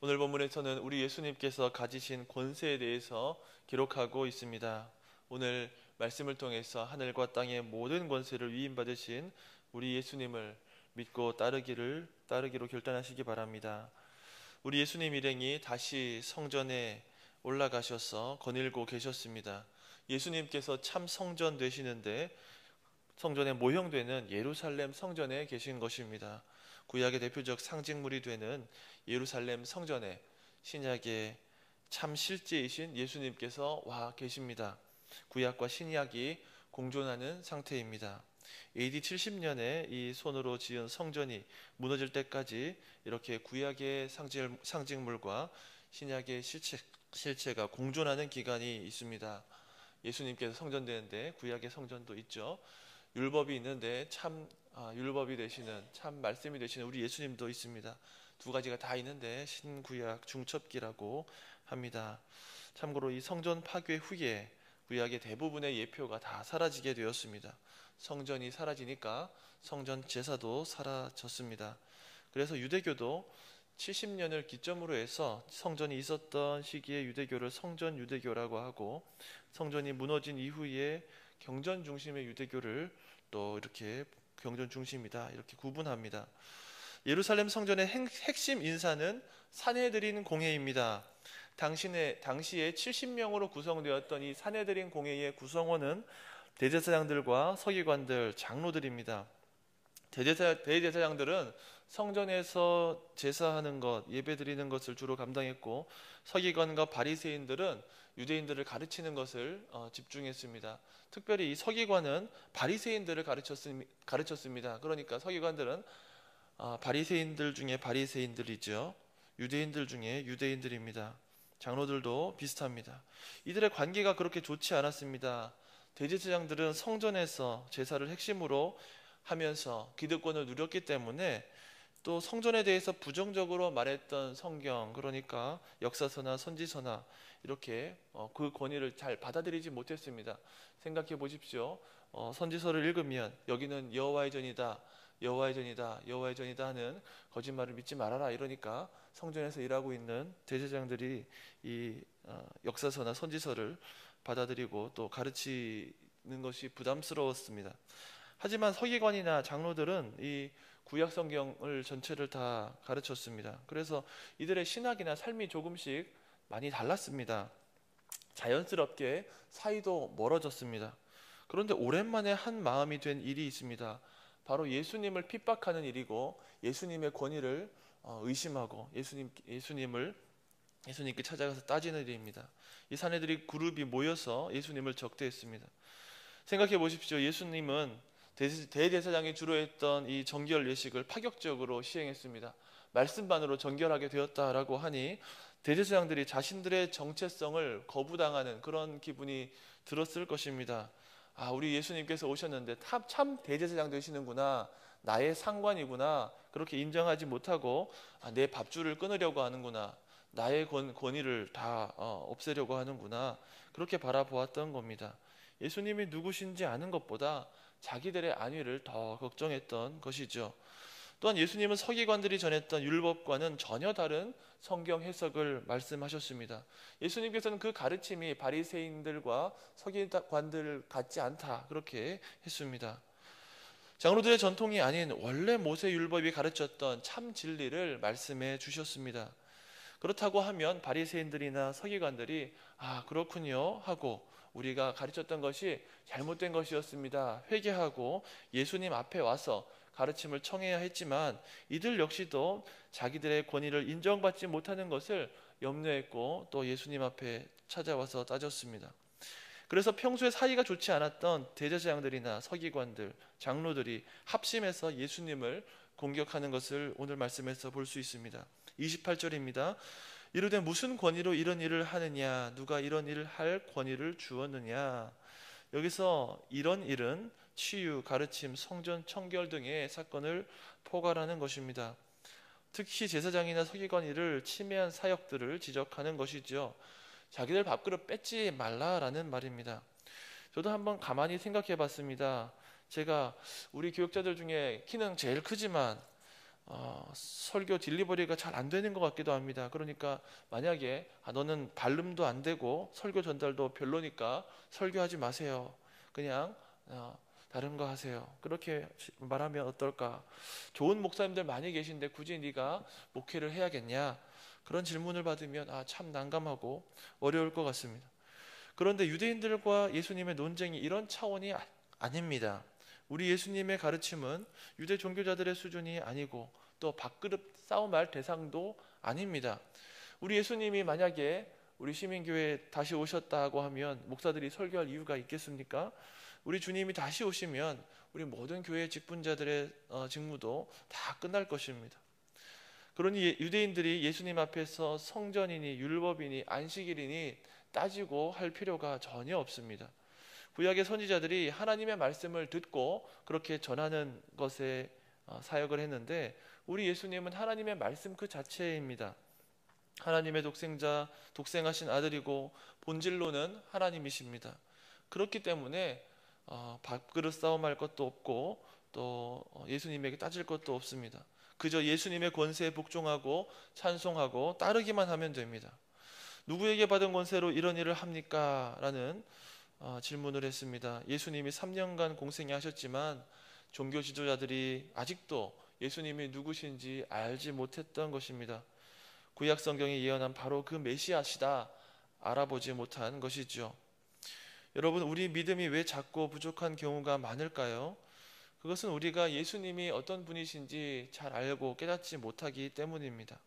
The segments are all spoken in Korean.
오늘 본문에서는 우리 예수님께서 가지신 권세에 대해서 기록하고 있습니다. 오늘 말씀을 통해서 하늘과 땅의 모든 권세를 위임받으신 우리 예수님을 믿고 따르기로 결단하시기 바랍니다. 우리 예수님 일행이 다시 성전에 올라가셔서 거닐고 계셨습니다. 예수님께서 참 성전 되시는데 성전에 모형되는 예루살렘 성전에 계신 것입니다. 구약의 대표적 상징물이 되는 예루살렘 성전에 신약의 참 실제이신 예수님께서 와 계십니다. 구약과 신약이 공존하는 상태입니다. AD 70년에 이 손으로 지은 성전이 무너질 때까지 이렇게 구약의 상징물과 신약의 실체가 공존하는 기간이 있습니다. 예수님께서 성전되는데 구약의 성전도 있죠. 율법이 있는데 율법이 되시는 참 말씀이 되시는 우리 예수님도 있습니다. 두 가지가 다 있는데 신구약 중첩기라고 합니다. 참고로 이 성전 파괴 후에 구약의 대부분의 예표가 다 사라지게 되었습니다. 성전이 사라지니까 성전 제사도 사라졌습니다. 그래서 유대교도 70년을 기점으로 해서 성전이 있었던 시기의 유대교를 성전 유대교라고 하고, 성전이 무너진 이후에 경전 중심의 유대교를 또 이렇게 경전 중심이다 이렇게 구분합니다. 예루살렘 성전의 핵심 인사는 산헤드린 공회입니다. 당시에 70명으로 구성되었던 이 산헤드린 공회의 구성원은 대제사장들과 서기관들, 장로들입니다. 대제사장들은 성전에서 제사하는 것, 예배 드리는 것을 주로 감당했고, 서기관과 바리새인들은 유대인들을 가르치는 것을 집중했습니다. 특별히 이 서기관은 바리새인들을 가르쳤습니다. 그러니까 서기관들은 바리새인들 중에 바리새인들이죠. 유대인들 중에 유대인들입니다. 장로들도 비슷합니다. 이들의 관계가 그렇게 좋지 않았습니다. 대제사장들은 성전에서 제사를 핵심으로 하면서 기득권을 누렸기 때문에 또 성전에 대해서 부정적으로 말했던 성경, 그러니까 역사서나 선지서나 이렇게 그 권위를 잘 받아들이지 못했습니다. 생각해 보십시오. 선지서를 읽으면 여기는 여호와의 전이다, 여호와의 전이다, 여호와의 전이다 하는 거짓말을 믿지 말아라 이러니까 성전에서 일하고 있는 대제사장들이 이 역사서나 선지서를 받아들이고 또 가르치는 것이 부담스러웠습니다. 하지만 서기관이나 장로들은 이 구약 성경을 전체를 다 가르쳤습니다. 그래서 이들의 신학이나 삶이 조금씩 많이 달랐습니다. 자연스럽게 사이도 멀어졌습니다. 그런데 오랜만에 한 마음이 된 일이 있습니다. 바로 예수님을 핍박하는 일이고, 예수님의 권위를 의심하고 예수님께 찾아가서 따지는 일입니다. 이 사내들이 그룹이 모여서 예수님을 적대했습니다. 생각해 보십시오. 예수님은 대제사장이 주로 했던 이 정결 예식을 파격적으로 시행했습니다. 말씀반으로 정결하게 되었다라고 하니 대제사장들이 자신들의 정체성을 거부당하는 그런 기분이 들었을 것입니다. 우리 예수님께서 오셨는데 참 대제사장 되시는구나, 나의 상관이구나, 그렇게 인정하지 못하고 내 밥줄을 끊으려고 하는구나, 나의 권위를 다 없애려고 하는구나, 그렇게 바라보았던 겁니다. 예수님이 누구신지 아는 것보다 자기들의 안위를 더 걱정했던 것이죠. 또한 예수님은 서기관들이 전했던 율법과는 전혀 다른 성경 해석을 말씀하셨습니다. 예수님께서는 그 가르침이 바리새인들과 서기관들 같지 않다 그렇게 했습니다. 장로들의 전통이 아닌 원래 모세 율법이 가르쳤던 참 진리를 말씀해 주셨습니다. 그렇다고 하면 바리새인들이나 서기관들이 그렇군요 하고 우리가 가르쳤던 것이 잘못된 것이었습니다, 회개하고 예수님 앞에 와서 가르침을 청해야 했지만, 이들 역시도 자기들의 권위를 인정받지 못하는 것을 염려했고 또 예수님 앞에 찾아와서 따졌습니다. 그래서 평소에 사이가 좋지 않았던 대제사장들이나 서기관들, 장로들이 합심해서 예수님을 공격하는 것을 오늘 말씀에서 볼 수 있습니다. 28절입니다. 이르되 무슨 권위로 이런 일을 하느냐, 누가 이런 일을 할 권위를 주었느냐. 여기서 이런 일은 치유, 가르침, 성전 청결 등의 사건을 포괄하는 것입니다. 특히 제사장이나 서기관 일을 침해한 사역들을 지적하는 것이죠. 자기들 밥그릇 뺏지 말라라는 말입니다. 저도 한번 가만히 생각해 봤습니다. 제가 우리 교육자들 중에 키는 제일 크지만 설교 딜리버리가 잘 안 되는 것 같기도 합니다. 그러니까 만약에 너는 발음도 안 되고 설교 전달도 별로니까 설교하지 마세요. 그냥 다른 거 하세요. 그렇게 말하면 어떨까? 좋은 목사님들 많이 계신데 굳이 네가 목회를 해야겠냐? 그런 질문을 받으면 참 난감하고 어려울 것 같습니다. 그런데 유대인들과 예수님의 논쟁이 이런 차원이 아닙니다. 우리 예수님의 가르침은 유대 종교자들의 수준이 아니고 또 밥그릇 싸움할 대상도 아닙니다. 우리 예수님이 만약에 우리 시민교회에 다시 오셨다고 하면 목사들이 설교할 이유가 있겠습니까? 우리 주님이 다시 오시면 우리 모든 교회 직분자들의 직무도 다 끝날 것입니다. 그러니 유대인들이 예수님 앞에서 성전이니 율법이니 안식일이니 따지고 할 필요가 전혀 없습니다. 구약의 선지자들이 하나님의 말씀을 듣고 그렇게 전하는 것에 사역을 했는데 우리 예수님은 하나님의 말씀 그 자체입니다. 하나님의 독생하신 아들이고 본질로는 하나님이십니다. 그렇기 때문에 밥그릇 싸움할 것도 없고 또 예수님에게 따질 것도 없습니다. 그저 예수님의 권세에 복종하고 찬송하고 따르기만 하면 됩니다. 누구에게 받은 권세로 이런 일을 합니까? 라는 질문을 했습니다. 예수님이 3년간 공생애 하셨지만 종교 지도자들이 아직도 예수님이 누구신지 알지 못했던 것입니다. 구약 성경이 예언한 바로 그 메시아시다 알아보지 못한 것이죠. 여러분, 우리 믿음이 왜 작고 부족한 경우가 많을까요? 그것은 우리가 예수님이 어떤 분이신지 잘 알고 깨닫지 못하기 때문입니다.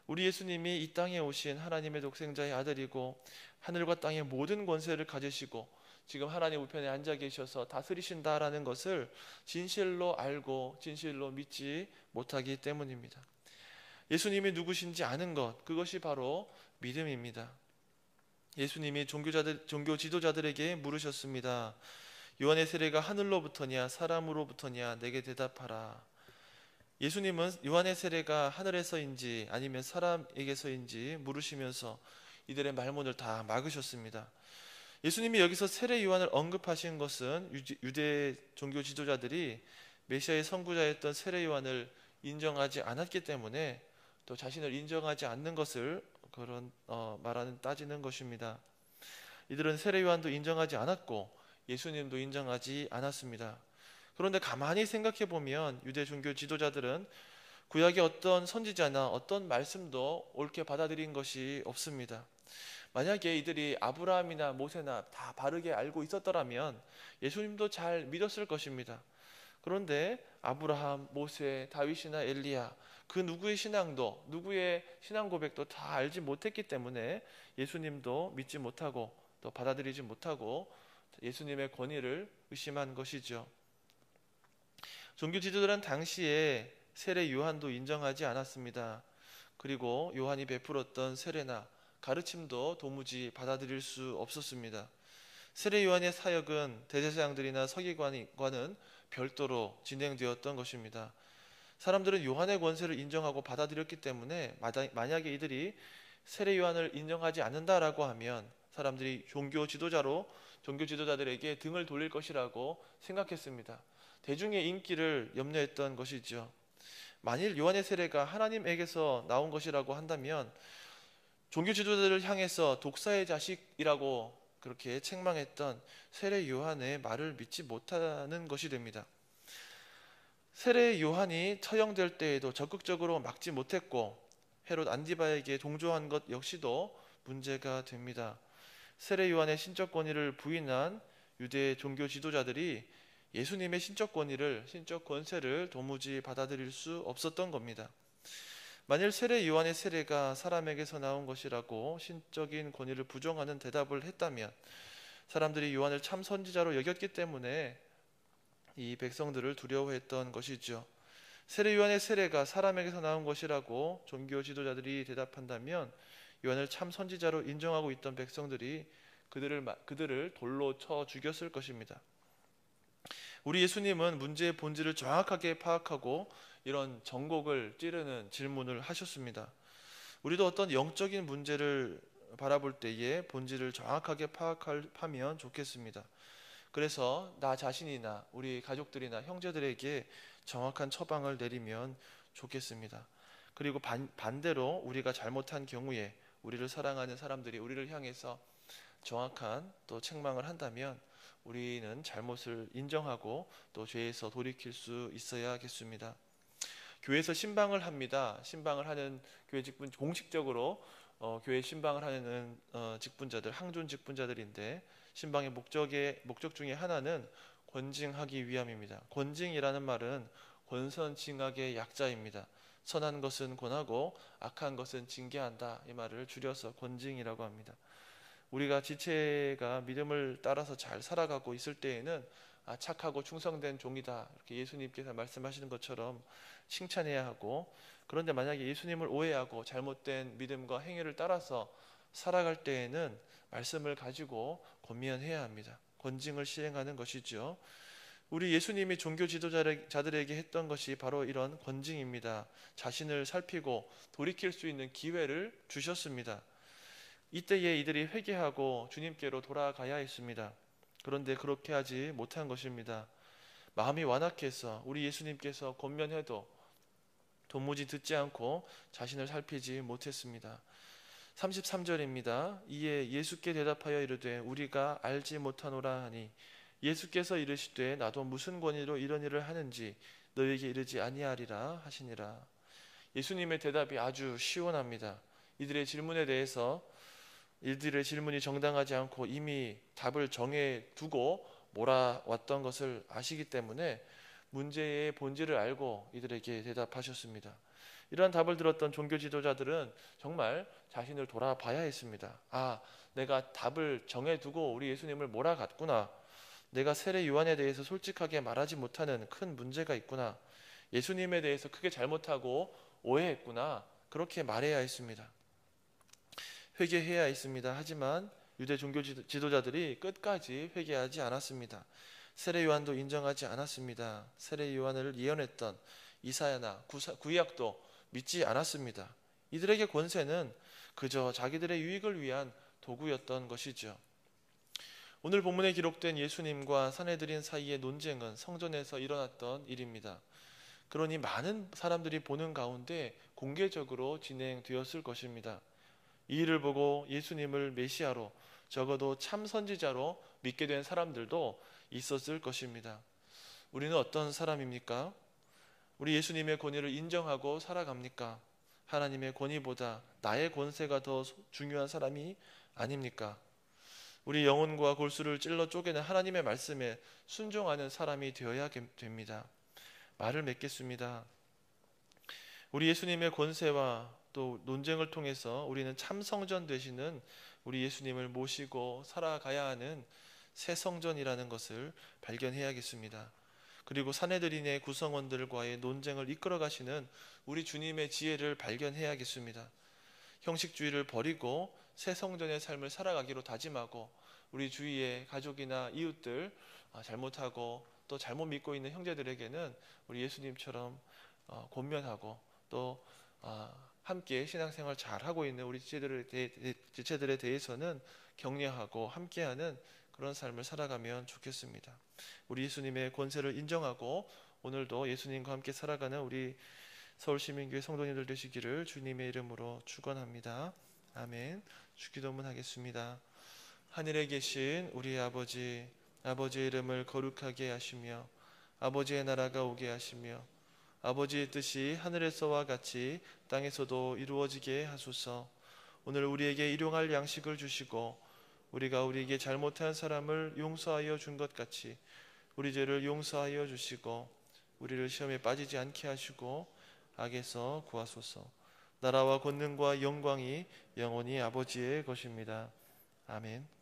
우리 예수님이 이 땅에 오신 하나님의 독생자의 아들이고 하늘과 땅의 모든 권세를 가지시고 지금 하나님 우편에 앉아 계셔서 다스리신다라는 것을 진실로 알고 진실로 믿지 못하기 때문입니다. 예수님이 누구신지 아는 것, 그것이 바로 믿음입니다. 예수님이 종교 지도자들에게 물으셨습니다. 요한의 세례가 하늘로부터냐 사람으로부터냐 내게 대답하라. 예수님은 요한의 세례가 하늘에서인지 아니면 사람에게서인지 물으시면서 이들의 말문을 다 막으셨습니다. 예수님이 여기서 세례 요한을 언급하신 것은 유대 종교 지도자들이 메시아의 선구자였던 세례 요한을 인정하지 않았기 때문에 또 자신을 인정하지 않는 것을 따지는 것입니다. 이들은 세례 요한도 인정하지 않았고 예수님도 인정하지 않았습니다. 그런데 가만히 생각해 보면 유대 종교 지도자들은 구약의 어떤 선지자나 어떤 말씀도 옳게 받아들인 것이 없습니다. 만약에 이들이 아브라함이나 모세나 다 바르게 알고 있었더라면 예수님도 잘 믿었을 것입니다. 그런데 아브라함, 모세, 다윗이나 엘리야 그 누구의 신앙도 누구의 신앙 고백도 다 알지 못했기 때문에 예수님도 믿지 못하고 또 받아들이지 못하고 예수님의 권위를 의심한 것이죠. 종교 지도자들은 당시에 세례 요한도 인정하지 않았습니다. 그리고 요한이 베풀었던 세례나 가르침도 도무지 받아들일 수 없었습니다. 세례 요한의 사역은 대제사장들이나 서기관과는 별도로 진행되었던 것입니다. 사람들은 요한의 권세를 인정하고 받아들였기 때문에 만약에 이들이 세례 요한을 인정하지 않는다라고 하면 사람들이 종교 지도자들에게 등을 돌릴 것이라고 생각했습니다. 대중의 인기를 염려했던 것이죠. 만일 요한의 세례가 하나님에게서 나온 것이라고 한다면 종교 지도자들을 향해서 독사의 자식이라고 그렇게 책망했던 세례 요한의 말을 믿지 못하는 것이 됩니다. 세례 요한이 처형될 때에도 적극적으로 막지 못했고 헤롯 안디바에게 동조한 것 역시도 문제가 됩니다. 세례 요한의 신적 권위를 부인한 유대 종교 지도자들이 예수님의 신적 권세를 도무지 받아들일 수 없었던 겁니다. 만일 세례 요한의 세례가 사람에게서 나온 것이라고 신적인 권위를 부정하는 대답을 했다면 사람들이 요한을 참 선지자로 여겼기 때문에 이 백성들을 두려워했던 것이죠. 세례 요한의 세례가 사람에게서 나온 것이라고 종교 지도자들이 대답한다면 요한을 참 선지자로 인정하고 있던 백성들이 그들을 돌로 쳐 죽였을 것입니다. 우리 예수님은 문제의 본질을 정확하게 파악하고 이런 전곡을 찌르는 질문을 하셨습니다. 우리도 어떤 영적인 문제를 바라볼 때에 본질을 정확하게 파악하면 좋겠습니다. 그래서 나 자신이나 우리 가족들이나 형제들에게 정확한 처방을 내리면 좋겠습니다. 그리고 반대로 우리가 잘못한 경우에 우리를 사랑하는 사람들이 우리를 향해서 정확한 또 책망을 한다면 우리는 잘못을 인정하고 또 죄에서 돌이킬 수 있어야겠습니다. 교회에서 신방을 합니다. 신방을 하는 교회 직분 공식적으로 교회 신방을 하는 직분자들, 항존 직분자들인데 신방의 목적 중에 하나는 권징하기 위함입니다. 권징이라는 말은 권선징악의 약자입니다. 선한 것은 권하고 악한 것은 징계한다, 이 말을 줄여서 권징이라고 합니다. 우리가 지체가 믿음을 따라서 잘 살아가고 있을 때에는 착하고 충성된 종이다, 이렇게 예수님께서 말씀하시는 것처럼 칭찬해야 하고, 그런데 만약에 예수님을 오해하고 잘못된 믿음과 행위를 따라서 살아갈 때에는 말씀을 가지고 권면해야 합니다. 권징을 시행하는 것이죠. 우리 예수님이 종교 지도자들에게 했던 것이 바로 이런 권징입니다. 자신을 살피고 돌이킬 수 있는 기회를 주셨습니다. 이때에 이들이 회개하고 주님께로 돌아가야 했습니다. 그런데 그렇게 하지 못한 것입니다. 마음이 완악해서 우리 예수님께서 권면해도 도무지 듣지 않고 자신을 살피지 못했습니다. 33절입니다. 이에 예수께 대답하여 이르되 우리가 알지 못하노라 하니 예수께서 이르시되 나도 무슨 권위로 이런 일을 하는지 너에게 이르지 아니하리라 하시니라. 예수님의 대답이 아주 시원합니다. 이들의 질문이 정당하지 않고 이미 답을 정해 두고 몰아왔던 것을 아시기 때문에 문제의 본질을 알고 이들에게 대답하셨습니다. 이러한 답을 들었던 종교 지도자들은 정말 자신을 돌아봐야 했습니다. 내가 답을 정해두고 우리 예수님을 몰아갔구나. 내가 세례 요한에 대해서 솔직하게 말하지 못하는 큰 문제가 있구나. 예수님에 대해서 크게 잘못하고 오해했구나. 그렇게 말해야 했습니다. 회개해야 했습니다. 하지만 유대 종교 지도자들이 끝까지 회개하지 않았습니다. 세례 요한도 인정하지 않았습니다. 세례 요한을 예언했던 이사야나 구약도 믿지 않았습니다. 이들에게 권세는 그저 자기들의 유익을 위한 도구였던 것이죠. 오늘 본문에 기록된 예수님과 산헤드린 사이의 논쟁은 성전에서 일어났던 일입니다. 그러니 많은 사람들이 보는 가운데 공개적으로 진행되었을 것입니다. 이 일을 보고 예수님을 메시아로, 적어도 참 선지자로 믿게 된 사람들도 있었을 것입니다. 우리는 어떤 사람입니까? 우리 예수님의 권위를 인정하고 살아갑니까? 하나님의 권위보다 나의 권세가 더 중요한 사람이 아닙니까? 우리 영혼과 골수를 찔러 쪼개는 하나님의 말씀에 순종하는 사람이 되어야 됩니다. 말을 맺겠습니다. 우리 예수님의 권세와 또 논쟁을 통해서 우리는 참 성전 되시는 우리 예수님을 모시고 살아가야 하는 새 성전이라는 것을 발견해야겠습니다. 그리고 산헤드린의 구성원들과의 논쟁을 이끌어 가시는 우리 주님의 지혜를 발견해야겠습니다. 형식주의를 버리고 새 성전의 삶을 살아가기로 다짐하고 우리 주위의 가족이나 이웃들, 잘못하고 또 잘못 믿고 있는 형제들에게는 우리 예수님처럼 권면하고 또 함께 신앙생활 잘하고 있는 우리 지체들에 대해서는 격려하고 함께하는 그런 삶을 살아가면 좋겠습니다. 우리 예수님의 권세를 인정하고 오늘도 예수님과 함께 살아가는 우리 서울시민교회 성도님들 되시기를 주님의 이름으로 축원합니다. 아멘. 주기도문 하겠습니다. 하늘에 계신 우리 아버지, 아버지의 이름을 거룩하게 하시며 아버지의 나라가 오게 하시며 아버지의 뜻이 하늘에서와 같이 땅에서도 이루어지게 하소서. 오늘 우리에게 일용할 양식을 주시고 우리가 우리에게 잘못한 사람을 용서하여 준 것 같이 우리 죄를 용서하여 주시고 우리를 시험에 빠지지 않게 하시고 악에서 구하소서. 나라와 권능과 영광이 영원히 아버지의 것입니다. 아멘.